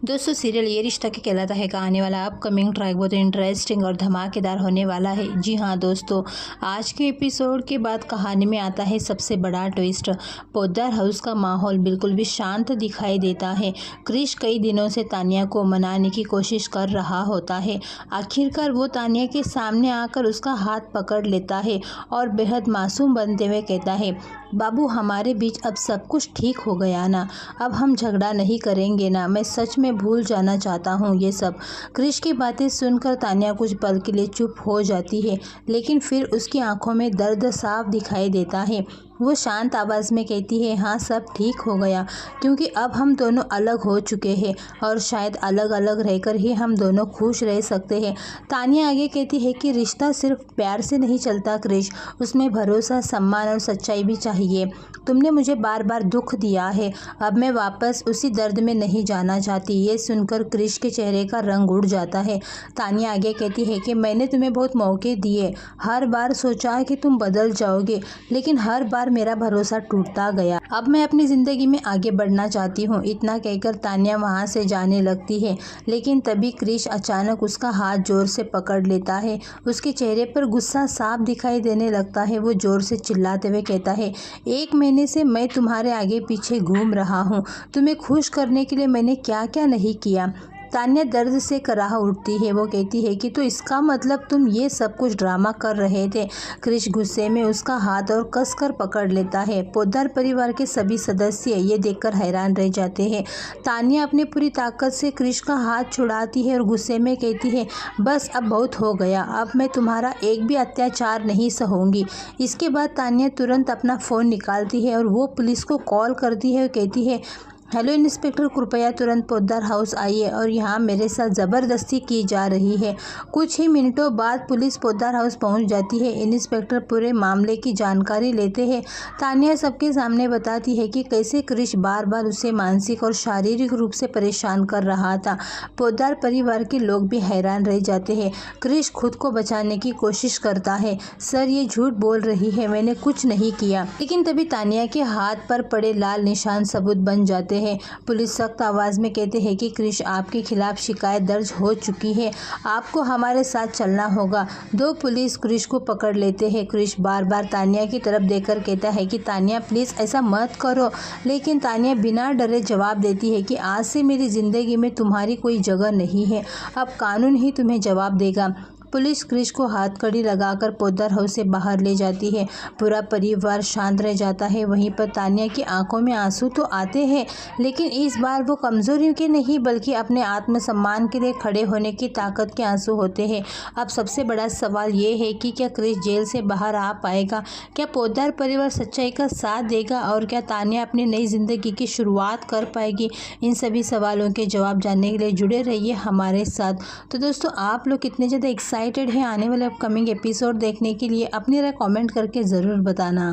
दोस्तों सीरियल ये रिश्ता क्या कहलाता है का आने वाला अपकमिंग ट्रैक बहुत इंटरेस्टिंग और धमाकेदार होने वाला है। जी हाँ दोस्तों, आज के एपिसोड के बाद कहानी में आता है सबसे बड़ा ट्विस्ट। पोद्दार हाउस का माहौल बिल्कुल भी शांत दिखाई देता है। क्रिश कई दिनों से तानिया को मनाने की कोशिश कर रहा होता है। आखिरकार वो तानिया के सामने आकर उसका हाथ पकड़ लेता है और बेहद मासूम बनते हुए कहता है, बाबू हमारे बीच अब सब कुछ ठीक हो गया ना, अब हम झगड़ा नहीं करेंगे ना, मैं सच में भूल जाना चाहता हूँ ये सब। क्रिश की बातें सुनकर तानिया कुछ पल के लिए चुप हो जाती है, लेकिन फिर उसकी आंखों में दर्द साफ दिखाई देता है। वो शांत आवाज़ में कहती है, हाँ सब ठीक हो गया, क्योंकि अब हम दोनों अलग हो चुके हैं और शायद अलग अलग रहकर ही हम दोनों खुश रह सकते हैं। तानिया आगे कहती है कि रिश्ता सिर्फ प्यार से नहीं चलता क्रिश, उसमें भरोसा, सम्मान और सच्चाई भी चाहिए। तुमने मुझे बार बार दुख दिया है, अब मैं वापस उसी दर्द में नहीं जाना चाहती। ये सुनकर क्रिश के चेहरे का रंग उड़ जाता है। तानिया आगे कहती है कि मैंने तुम्हें बहुत मौके दिए, हर बार सोचा कि तुम बदल जाओगे, लेकिन हर बार मेरा भरोसा टूटता गया। अब मैं अपनी ज़िंदगी में आगे बढ़ना चाहती हूँ। इतना कहकर तानिया वहाँ से जाने लगती है, लेकिन तभी क्रिश अचानक उसका हाथ जोर से पकड़ लेता है। उसके चेहरे पर गुस्सा साफ दिखाई देने लगता है। वो जोर से चिल्लाते हुए कहता है, 1 महीने से मैं तुम्हारे आगे पीछे घूम रहा हूँ, तुम्हें खुश करने के लिए मैंने क्या क्या नहीं किया। तानिया दर्द से कराह उठती है। वो कहती है कि तो इसका मतलब तुम ये सब कुछ ड्रामा कर रहे थे। क्रिश गुस्से में उसका हाथ और कसकर पकड़ लेता है। पोद्दार परिवार के सभी सदस्य ये देखकर हैरान रह जाते हैं। तानिया अपनी पूरी ताकत से क्रिश का हाथ छुड़ाती है और गुस्से में कहती है, बस अब बहुत हो गया, अब मैं तुम्हारा एक भी अत्याचार नहीं सहूँगी। इसके बाद तानिया तुरंत अपना फ़ोन निकालती है और वो पुलिस को कॉल करती है और कहती है, हेलो इंस्पेक्टर, कृपया तुरंत पोद्दार हाउस आइए और यहाँ मेरे साथ ज़बरदस्ती की जा रही है। कुछ ही मिनटों बाद पुलिस पोद्दार हाउस पहुँच जाती है। इंस्पेक्टर पूरे मामले की जानकारी लेते हैं। तानिया सबके सामने बताती है कि कैसे क्रिश बार बार उसे मानसिक और शारीरिक रूप से परेशान कर रहा था। पोद्दार परिवार के लोग भी हैरान रह जाते हैं। क्रिश खुद को बचाने की कोशिश करता है, सर ये झूठ बोल रही है, मैंने कुछ नहीं किया। लेकिन तभी तानिया के हाथ पर पड़े लाल निशान सबूत बन जाते हैं। पुलिस सख्त आवाज में कहते हैं कि क्रिश आपके खिलाफ शिकायत दर्ज हो चुकी है, आपको हमारे साथ चलना होगा। 2 पुलिस क्रिश को पकड़ लेते हैं। क्रिश बार बार तानिया की तरफ देखकर कहता है कि तानिया प्लीज़ ऐसा मत करो, लेकिन तानिया बिना डरे जवाब देती है कि आज से मेरी ज़िंदगी में तुम्हारी कोई जगह नहीं है, अब कानून ही तुम्हें जवाब देगा। पुलिस क्रिश को हाथकड़ी लगाकर पोद्दार हाउस से बाहर ले जाती है। पूरा परिवार शांत रह जाता है। वहीं पर तानिया की आंखों में आंसू तो आते हैं, लेकिन इस बार वो कमज़ोरी के नहीं बल्कि अपने आत्मसम्मान के लिए खड़े होने की ताकत के आंसू होते हैं। अब सबसे बड़ा सवाल ये है कि क्या क्रिश जेल से बाहर आ पाएगा, क्या पोद्दार परिवार सच्चाई का साथ देगा और क्या तानिया अपनी नई ज़िंदगी की शुरुआत कर पाएगी। इन सभी सवालों के जवाब जानने के लिए जुड़े रहिए हमारे साथ। तो दोस्तों, आप लोग कितने ज़्यादा एक्साइटेड हैं आने वाले अपकमिंग एपिसोड देखने के लिए, अपनी राय कमेंट करके ज़रूर बताना।